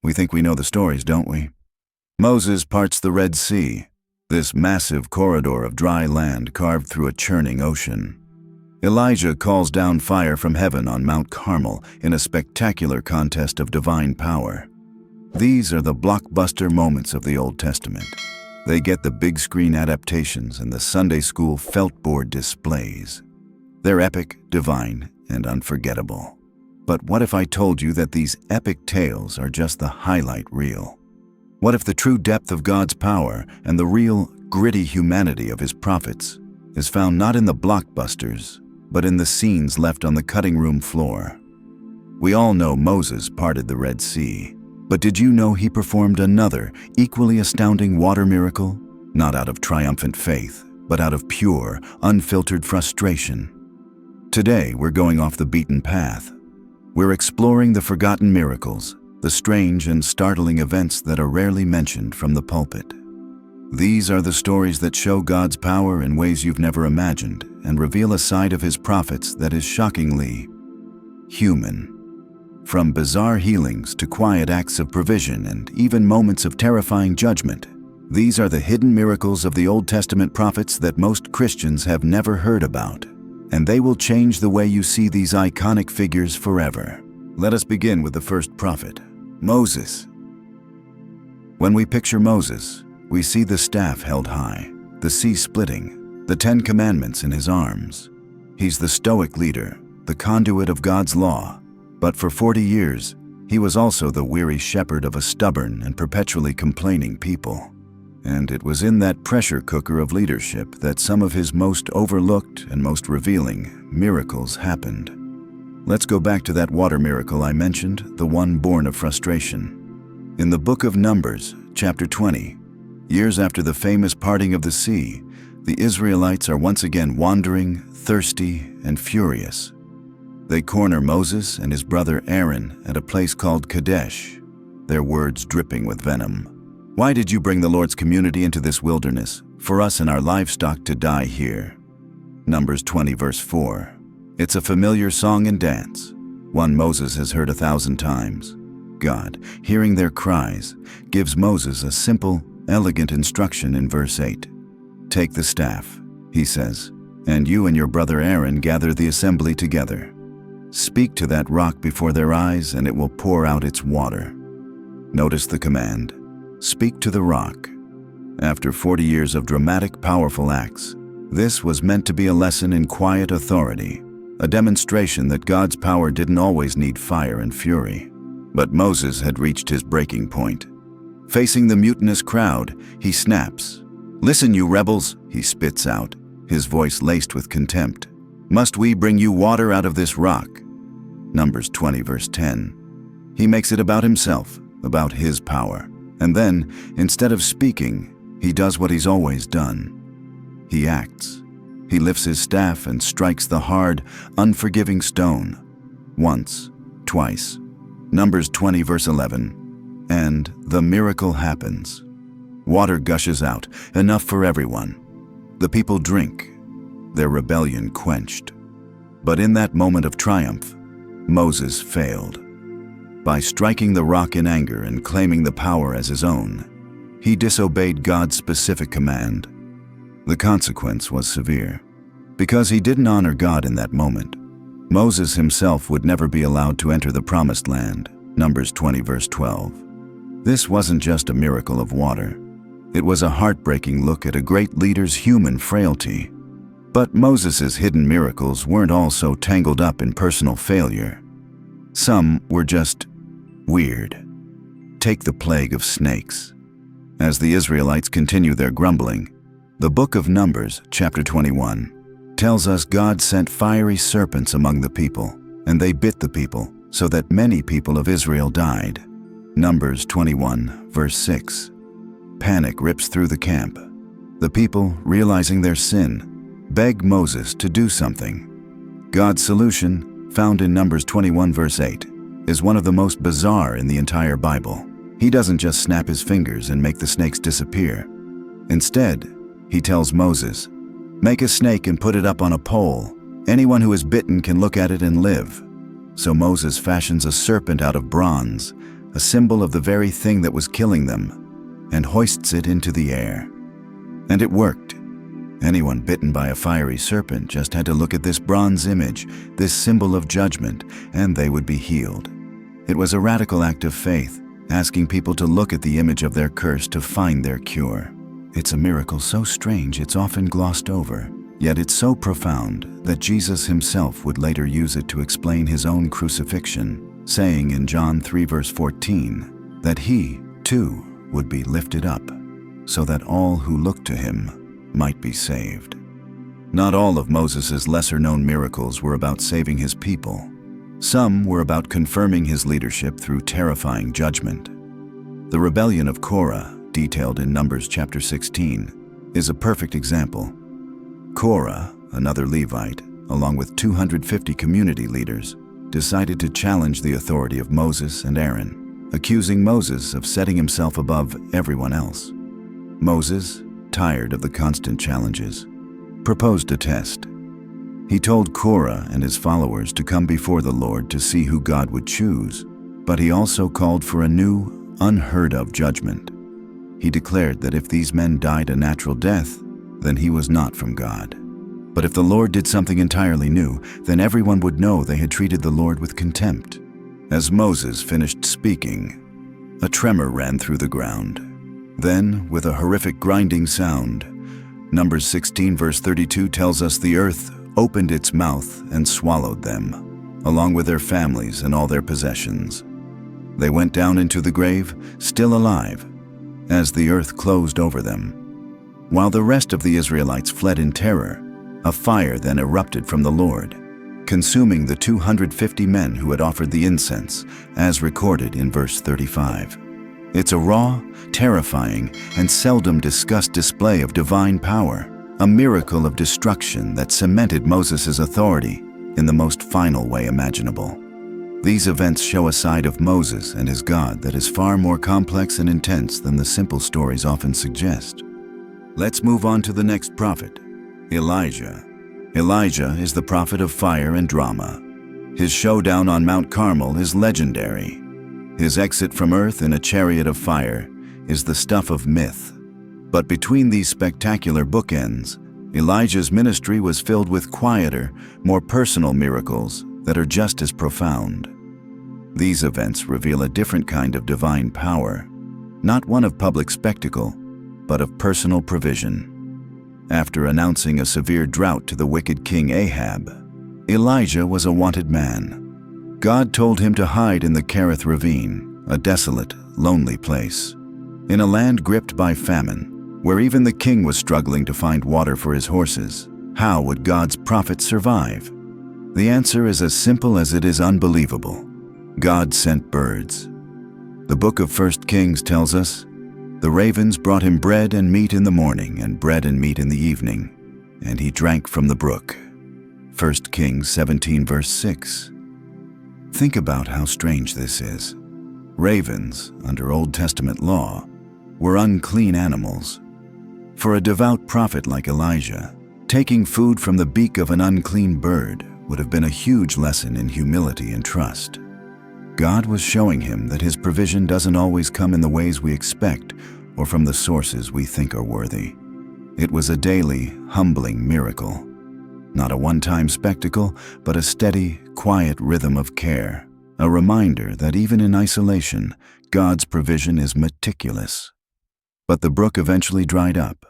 We think we know the stories, don't we? Moses parts the Red Sea, this massive corridor of dry land carved through a churning ocean. Elijah calls down fire from heaven on Mount Carmel in a spectacular contest of divine power. These are the blockbuster moments of the Old Testament. They get the big screen adaptations and the Sunday school feltboard displays. They're epic, divine, and unforgettable. But what if I told you that these epic tales are just the highlight reel? What if the true depth of God's power and the real, gritty humanity of His prophets is found not in the blockbusters, but in the scenes left on the cutting room floor? We all know Moses parted the Red Sea, but did you know he performed another, equally astounding water miracle? Not out of triumphant faith, but out of pure, unfiltered frustration. Today, we're going off the beaten path. We're exploring the forgotten miracles, the strange and startling events that are rarely mentioned from the pulpit. These are the stories that show God's power in ways you've never imagined and reveal a side of His prophets that is shockingly human. From bizarre healings to quiet acts of provision and even moments of terrifying judgment, these are the hidden miracles of the Old Testament prophets that most Christians have never heard about, and they will change the way you see these iconic figures forever. Let us begin with the first prophet, Moses. When we picture Moses, we see the staff held high, the sea splitting, the 10 Commandments in his arms. He's the stoic leader, the conduit of God's law. But for 40 years, he was also the weary shepherd of a stubborn and perpetually complaining people. And it was in that pressure cooker of leadership that some of his most overlooked and most revealing miracles happened. Let's go back to that water miracle I mentioned, the one born of frustration. In the book of Numbers, chapter 20, years after the famous parting of the sea, the Israelites are once again wandering, thirsty, and furious. They corner Moses and his brother Aaron at a place called Kadesh, their words dripping with venom. "Why did you bring the Lord's community into this wilderness, for us and our livestock to die here?" Numbers 20 verse 4. It's a familiar song and dance, one Moses has heard 1,000 times. God, hearing their cries, gives Moses a simple, elegant instruction in verse 8. "Take the staff," he says, "and you and your brother Aaron gather the assembly together. Speak to that rock before their eyes, and it will pour out its water." Notice the command. Speak to the rock. After 40 years of dramatic, powerful acts, this was meant to be a lesson in quiet authority, a demonstration that God's power didn't always need fire and fury. But Moses had reached his breaking point. Facing the mutinous crowd, he snaps. "Listen, you rebels," he spits out, his voice laced with contempt. "Must we bring you water out of this rock?" Numbers 20 verse 10. He makes it about himself, about his power. And then, instead of speaking, he does what he's always done. He acts. He lifts his staff and strikes the hard, unforgiving stone. Once, twice. Numbers 20 verse 11. And the miracle happens. Water gushes out, enough for everyone. The people drink, their rebellion quenched. But in that moment of triumph, Moses failed. By striking the rock in anger and claiming the power as his own, he disobeyed God's specific command. The consequence was severe. Because he didn't honor God in that moment, Moses himself would never be allowed to enter the promised land. Numbers 20 verse 12. This wasn't just a miracle of water. It was a heartbreaking look at a great leader's human frailty. But Moses' hidden miracles weren't all so tangled up in personal failure. Some were just weird. Take the plague of snakes. As the Israelites continue their grumbling, the book of Numbers, chapter 21, tells us God sent fiery serpents among the people, and they bit the people, so that many people of Israel died. Numbers 21, verse 6. Panic rips through the camp. The people, realizing their sin, beg Moses to do something. God's solution, found in Numbers 21 verse 8, is one of the most bizarre in the entire Bible. He doesn't just snap his fingers and make the snakes disappear. Instead, he tells Moses, "Make a snake and put it up on a pole. Anyone who is bitten can look at it and live." So Moses fashions a serpent out of bronze, a symbol of the very thing that was killing them, and hoists it into the air. And it worked. Anyone bitten by a fiery serpent just had to look at this bronze image, this symbol of judgment, and they would be healed. It was a radical act of faith, asking people to look at the image of their curse to find their cure. It's a miracle so strange it's often glossed over, yet it's so profound that Jesus himself would later use it to explain his own crucifixion, saying in John 3 verse 14 that he, too, would be lifted up, so that all who look to him might be saved. Not all of Moses' lesser-known miracles were about saving his people. Some were about confirming his leadership through terrifying judgment. The rebellion of Korah, detailed in Numbers chapter 16, is a perfect example. Korah, another Levite, along with 250 community leaders, decided to challenge the authority of Moses and Aaron, accusing Moses of setting himself above everyone else. Moses, tired of the constant challenges, proposed a test. He told Korah and his followers to come before the Lord to see who God would choose, but he also called for a new, unheard-of judgment. He declared that if these men died a natural death, then he was not from God. But if the Lord did something entirely new, then everyone would know they had treated the Lord with contempt. As Moses finished speaking, a tremor ran through the ground. Then, with a horrific grinding sound, Numbers 16 verse 32 tells us the earth opened its mouth and swallowed them, along with their families and all their possessions. They went down into the grave, still alive, as the earth closed over them. While the rest of the Israelites fled in terror, a fire then erupted from the Lord, consuming the 250 men who had offered the incense, as recorded in verse 35. It's a raw, terrifying, and seldom discussed display of divine power, a miracle of destruction that cemented Moses' authority in the most final way imaginable. These events show a side of Moses and his God that is far more complex and intense than the simple stories often suggest. Let's move on to the next prophet, Elijah. Elijah is the prophet of fire and drama. His showdown on Mount Carmel is legendary. His exit from earth in a chariot of fire is the stuff of myth. But between these spectacular bookends, Elijah's ministry was filled with quieter, more personal miracles that are just as profound. These events reveal a different kind of divine power, not one of public spectacle, but of personal provision. After announcing a severe drought to the wicked king Ahab, Elijah was a wanted man. God told him to hide in the Kerith ravine, a desolate, lonely place. In a land gripped by famine, where even the king was struggling to find water for his horses, how would God's prophet survive? The answer is as simple as it is unbelievable. God sent birds. The book of 1 Kings tells us, "The ravens brought him bread and meat in the morning and bread and meat in the evening, and he drank from the brook." 1 Kings 17 verse 6. Think about how strange this is. Ravens, under Old Testament law, were unclean animals. For a devout prophet like Elijah, taking food from the beak of an unclean bird would have been a huge lesson in humility and trust. God was showing him that his provision doesn't always come in the ways we expect or from the sources we think are worthy. It was a daily, humbling miracle. Not a one-time spectacle, but a steady, quiet rhythm of care. A reminder that even in isolation, God's provision is meticulous. But the brook eventually dried up,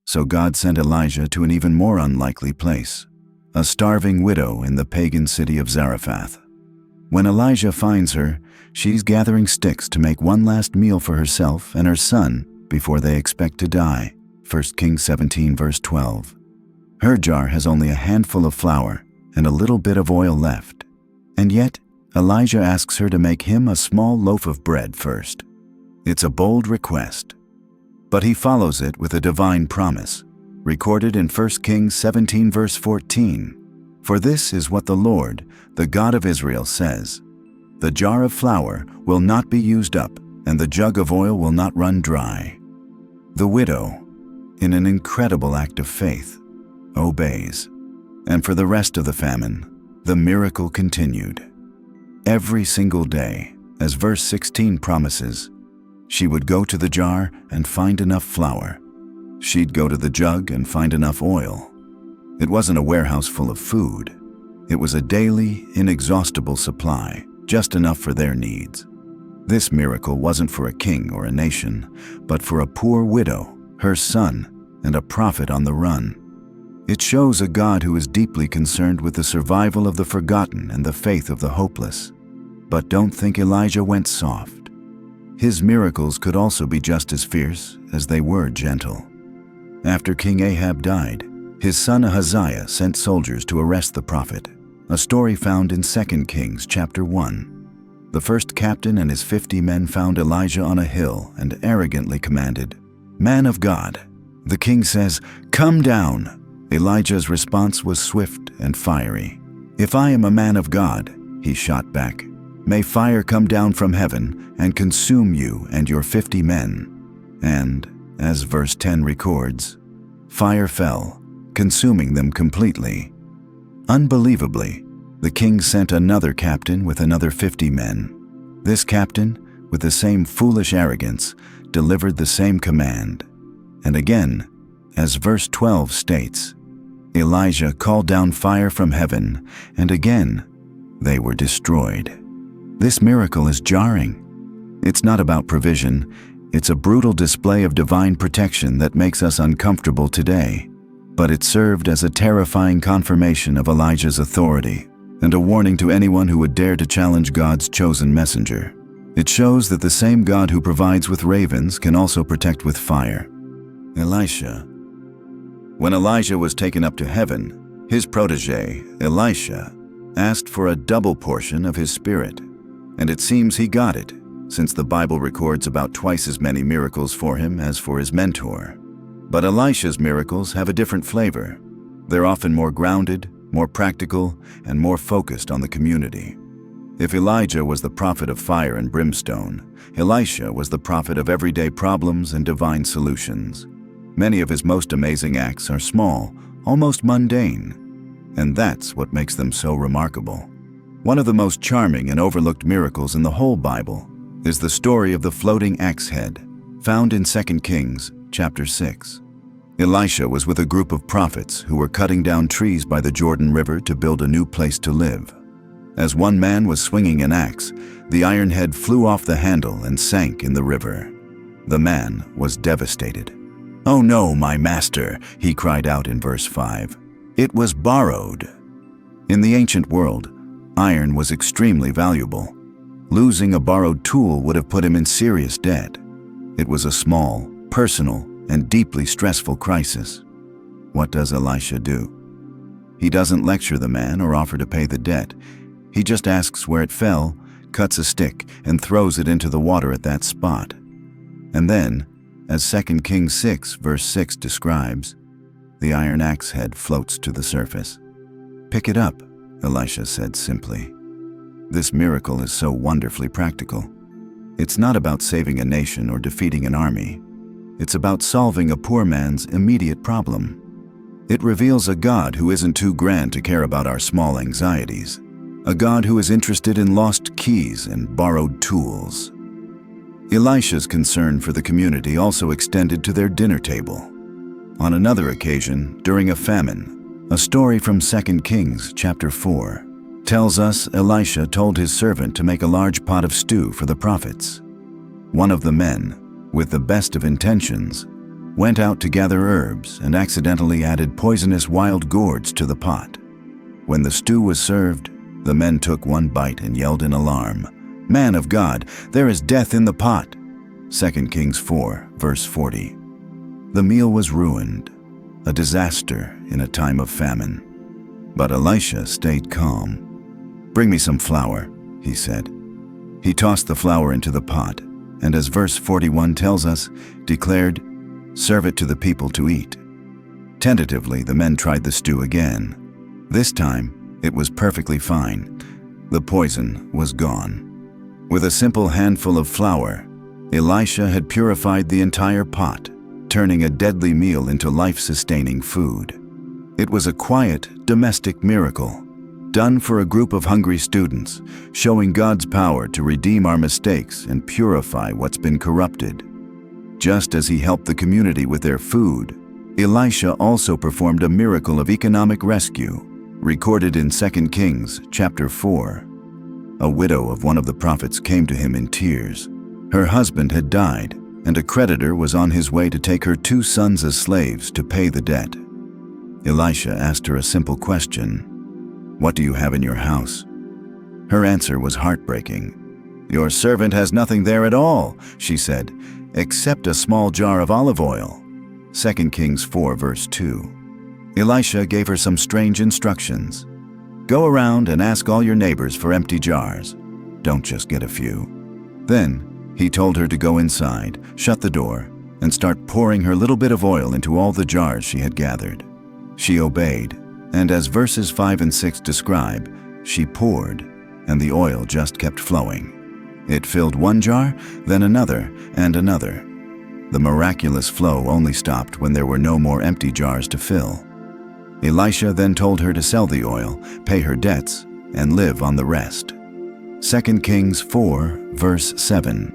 so God sent Elijah to an even more unlikely place, a starving widow in the pagan city of Zarephath. When Elijah finds her, she's gathering sticks to make one last meal for herself and her son before they expect to die. 1 Kings 17 verse 12. Her jar has only a handful of flour and a little bit of oil left, and yet Elijah asks her to make him a small loaf of bread first. It's a bold request, but he follows it with a divine promise, recorded in 1 Kings 17 verse 14. "For this is what the Lord, the God of Israel, says, the jar of flour will not be used up, and the jug of oil will not run dry." The widow, in an incredible act of faith, obeys. And for the rest of the famine, the miracle continued. Every single day, As verse 16 promises, she would go to the jar and find enough flour. She'd go to the jug and find enough oil. It wasn't a warehouse full of food. It was a daily, inexhaustible supply, just enough for their needs. This miracle wasn't for a king or a nation, but for a poor widow, her son, and a prophet on the run. It shows a God who is deeply concerned with the survival of the forgotten and the faith of the hopeless. But don't think Elijah went soft. His miracles could also be just as fierce as they were gentle. After King Ahab died, his son Ahaziah sent soldiers to arrest the prophet, a story found in 2 Kings chapter 1. The first captain and his 50 men found Elijah on a hill and arrogantly commanded, "Man of God." The king says, "Come down." Elijah's response was swift and fiery. "If I am a man of God," he shot back, "may fire come down from heaven and consume you and your 50 men." And, as verse 10 records, fire fell, consuming them completely. Unbelievably, the king sent another captain with another 50 men. This captain, with the same foolish arrogance, delivered the same command. And again, as verse 12 states, Elijah called down fire from heaven, and again, they were destroyed. This miracle is jarring. It's not about provision. It's a brutal display of divine protection that makes us uncomfortable today. But it served as a terrifying confirmation of Elijah's authority and a warning to anyone who would dare to challenge God's chosen messenger. It shows that the same God who provides with ravens can also protect with fire. Elisha. When Elijah was taken up to heaven, his protege, Elisha, asked for a double portion of his spirit. And it seems he got it, since the Bible records about twice as many miracles for him as for his mentor. But Elisha's miracles have a different flavor. They're often more grounded, more practical, and more focused on the community. If Elijah was the prophet of fire and brimstone, Elisha was the prophet of everyday problems and divine solutions. Many of his most amazing acts are small, almost mundane, and that's what makes them so remarkable. One of the most charming and overlooked miracles in the whole Bible is the story of the floating axe head, found in 2 Kings chapter 6. Elisha was with a group of prophets who were cutting down trees by the Jordan River to build a new place to live. As one man was swinging an axe, the iron head flew off the handle and sank in the river. The man was devastated. "Oh no, my master," he cried out in verse 5. "It was borrowed." In the ancient world, iron was extremely valuable. Losing a borrowed tool would have put him in serious debt. It was a small, personal, and deeply stressful crisis. What does Elisha do? He doesn't lecture the man or offer to pay the debt. He just asks where it fell, cuts a stick, and throws it into the water at that spot. And then, as 2 Kings 6 verse 6 describes, the iron axe head floats to the surface. "Pick it up," Elisha said simply. This miracle is so wonderfully practical. It's not about saving a nation or defeating an army. It's about solving a poor man's immediate problem. It reveals a God who isn't too grand to care about our small anxieties. A God who is interested in lost keys and borrowed tools. Elisha's concern for the community also extended to their dinner table. On another occasion, during a famine, a story from 2 Kings chapter 4 tells us Elisha told his servant to make a large pot of stew for the prophets. One of the men, with the best of intentions, went out to gather herbs and accidentally added poisonous wild gourds to the pot. When the stew was served, the men took one bite and yelled in alarm, "Man of God, there is death in the pot." 2 Kings 4, verse 40. The meal was ruined, a disaster in a time of famine. But Elisha stayed calm. "Bring me some flour," he said. He tossed the flour into the pot, and as verse 41 tells us, declared, "Serve it to the people to eat." Tentatively, the men tried the stew again. This time, it was perfectly fine. The poison was gone. With a simple handful of flour, Elisha had purified the entire pot, turning a deadly meal into life-sustaining food. It was a quiet, domestic miracle, done for a group of hungry students, showing God's power to redeem our mistakes and purify what's been corrupted. Just as he helped the community with their food, Elisha also performed a miracle of economic rescue, recorded in 2 Kings chapter 4. A widow of one of the prophets came to him in tears. Her husband had died, and a creditor was on his way to take her 2 sons as slaves to pay the debt. Elisha asked her a simple question: "What do you have in your house?" Her answer was heartbreaking. "Your servant has nothing there at all," she said, "except a small jar of olive oil." 2 Kings 4 verse 2. Elisha gave her some strange instructions. Go around and ask all your neighbors for empty jars. Don't just get a few. Then, he told her to go inside, shut the door, and start pouring her little bit of oil into all the jars she had gathered. She obeyed, and as verses 5 and 6 describe, she poured, and the oil just kept flowing. It filled one jar, then another, and another. The miraculous flow only stopped when there were no more empty jars to fill. Elisha then told her to sell the oil, pay her debts, and live on the rest. 2 Kings 4, verse 7.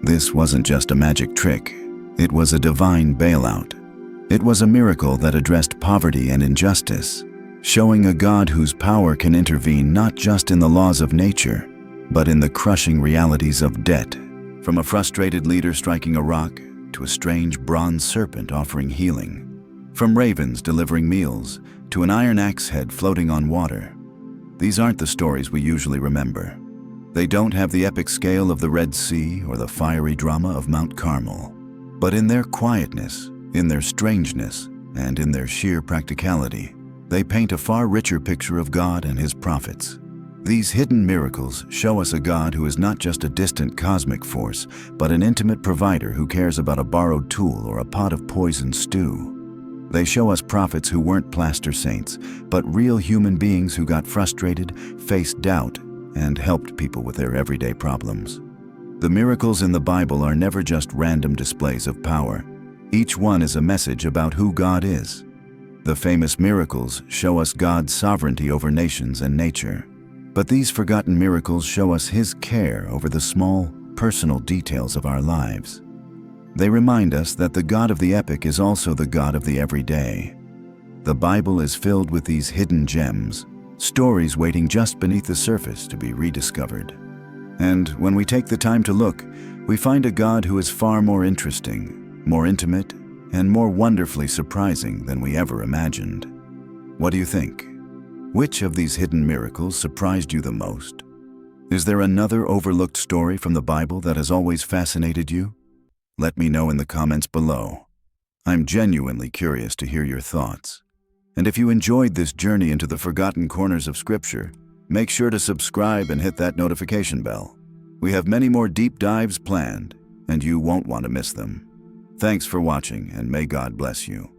This wasn't just a magic trick. It was a divine bailout. It was a miracle that addressed poverty and injustice, showing a God whose power can intervene not just in the laws of nature, but in the crushing realities of debt. From a frustrated leader striking a rock to a strange bronze serpent offering healing. From ravens delivering meals to an iron axe head floating on water. These aren't the stories we usually remember. They don't have the epic scale of the Red Sea or the fiery drama of Mount Carmel. But in their quietness, in their strangeness, and in their sheer practicality, they paint a far richer picture of God and His prophets. These hidden miracles show us a God who is not just a distant cosmic force, but an intimate provider who cares about a borrowed tool or a pot of poisoned stew. They show us prophets who weren't plaster saints, but real human beings who got frustrated, faced doubt, and helped people with their everyday problems. The miracles in the Bible are never just random displays of power. Each one is a message about who God is. The famous miracles show us God's sovereignty over nations and nature. But these forgotten miracles show us His care over the small, personal details of our lives. They remind us that the God of the epic is also the God of the everyday. The Bible is filled with these hidden gems, stories waiting just beneath the surface to be rediscovered. And when we take the time to look, we find a God who is far more interesting, more intimate, and more wonderfully surprising than we ever imagined. What do you think? Which of these hidden miracles surprised you the most? Is there another overlooked story from the Bible that has always fascinated you? Let me know in the comments below. I'm genuinely curious to hear your thoughts. And if you enjoyed this journey into the forgotten corners of Scripture, make sure to subscribe and hit that notification bell. We have many more deep dives planned, and you won't want to miss them. Thanks for watching, and may God bless you.